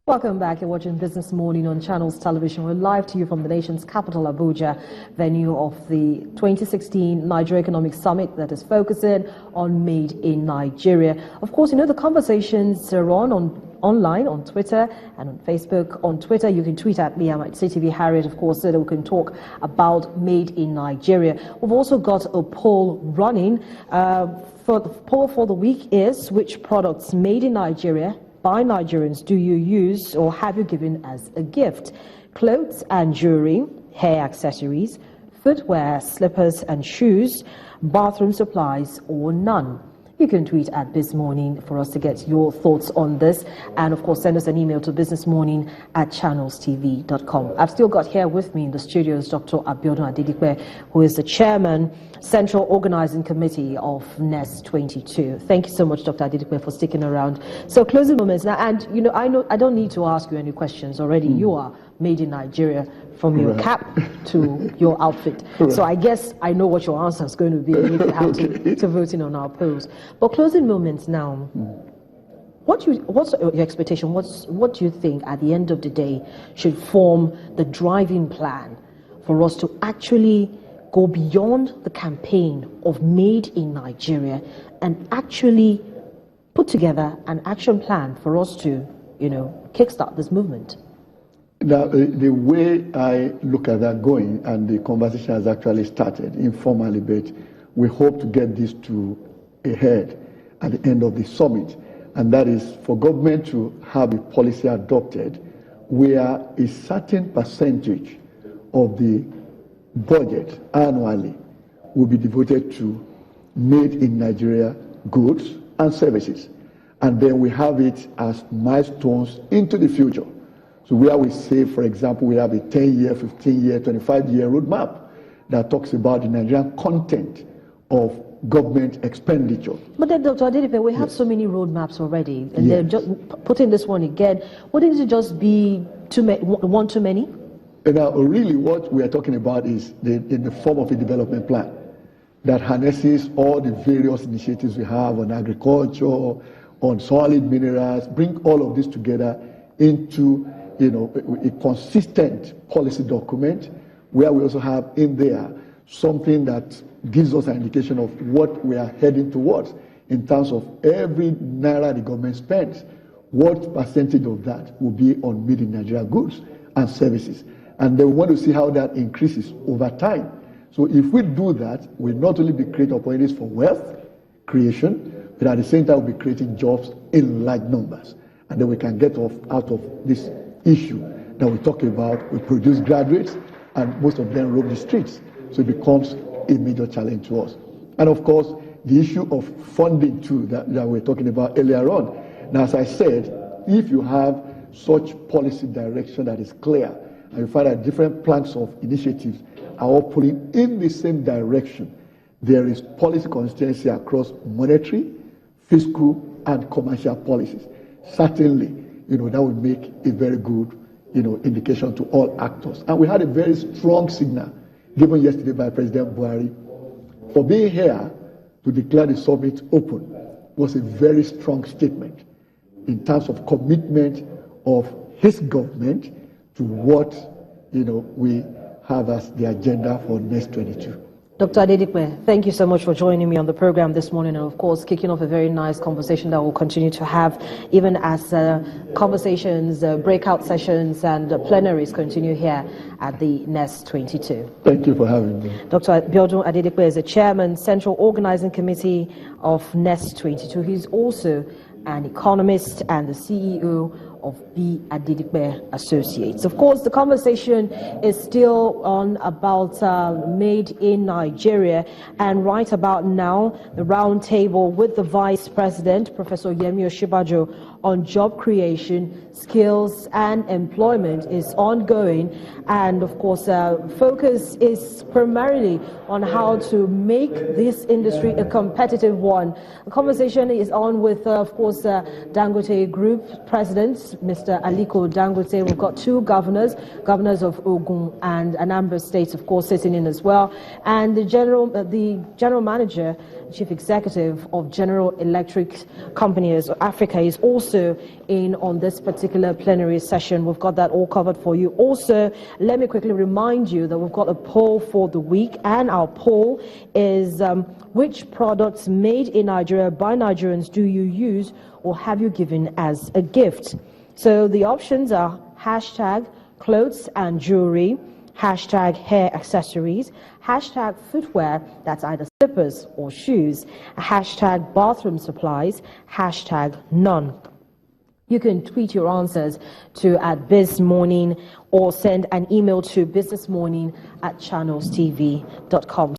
Welcome back. You're watching Business Morning on Channels Television. We're live to you from the nation's capital, Abuja, venue of the 2016 Nigeria Economic Summit that is focusing on Made in Nigeria. Of course, you know the conversations are online, on Twitter and on Facebook. On Twitter, you can tweet at me. I'm at CTV Harriet, of course, so that we can talk about Made in Nigeria. We've also got a poll running. For the poll for the week is, which products made in Nigeria by Nigerians do you use or have you given as a gift? Clothes and jewelry, hair accessories, footwear, slippers and shoes, bathroom supplies, or none. You can tweet at Biz Morning for us to get your thoughts on this. And of course, send us an email to businessmorning@channelstv.com. I've still got here with me in the studios Dr. Abiodun Adedipe, who is the chairman, Central Organizing Committee of NEST 22. Thank you so much, Dr. Adedipe, for sticking around. So closing moments now, and I know I don't need to ask you any questions already. You are made in Nigeria from your cap to your outfit. So I guess I know what your answer is going to be if you have to vote in on our polls. But closing moments now, what's your expectation? What do you think at the end of the day should form the driving plan for us to actually go beyond the campaign of Made in Nigeria and actually put together an action plan for us to, kickstart this movement? Now, the way I look at that going, and the conversation has actually started informally, but we hope to get this to a head at the end of the summit, and that is for government to have a policy adopted where a certain percentage of the budget annually will be devoted to made in Nigeria goods and services. And then we have it as milestones into the future. So where we say, for example, we have a 10-year, 15-year, 25-year roadmap that talks about the Nigerian content of government expenditure. But then, Dr. Adedipe, we have so many roadmaps already, and they're just putting this one again. Wouldn't it just be one too many? Now, really what we are talking about is in the form of a development plan that harnesses all the various initiatives we have on agriculture, on solid minerals, bring all of this together into a consistent policy document where we also have in there something that gives us an indication of what we are heading towards in terms of every naira the government spends, what percentage of that will be on made in Nigeria goods and services. And then we want to see how that increases over time. So if we do that, we'll not only be creating opportunities for wealth creation, but at the same time we'll be creating jobs in large numbers. And then we can get out of this issue that we talk about. We produce graduates, and most of them roam the streets. So it becomes a major challenge to us. And of course, the issue of funding too that we were talking about earlier on. Now, as I said, if you have such policy direction that is clear, and you find that different plans of initiatives are all pulling in the same direction, there is policy consistency across monetary, fiscal, and commercial policies. Certainly, that would make a very good, indication to all actors. And we had a very strong signal given yesterday by President Buhari for being here to declare the summit open. Was a very strong statement in terms of commitment of his government to what, we have as the agenda for NEST 22. Dr. Adedipe, thank you so much for joining me on the program this morning, and of course kicking off a very nice conversation that we'll continue to have even as conversations, breakout sessions and plenaries continue here at the NEST 22. Thank you for having me. Dr. Abiodun Adedipe is the chairman, Central Organizing Committee of NEST 22. He's also an economist and the CEO of B. Adedipe Associates. Of course, the conversation is still on about Made in Nigeria, and right about now, the round table with the Vice President, Professor Yemi Osinbajo, on job creation, skills, and employment is ongoing. And of course, focus is primarily on how to make this industry a competitive one. The conversation is on with, of course, Dangote Group President, Mr. Aliko Dangote. We've got two governors of Ogun and Anambra State, of course, sitting in as well. And the general manager, chief executive of General Electric Company Africa is also in on this particular plenary session. We've got that all covered for you. Also, let me quickly remind you that we've got a poll for the week, and our poll is which products made in Nigeria by Nigerians do you use or have you given as a gift? So the options are hashtag clothes and jewelry, hashtag hair accessories, hashtag footwear, that's either slippers or shoes, hashtag bathroom supplies, hashtag none. You can tweet your answers to @BizMorning or send an email to businessmorning@channelstv.com.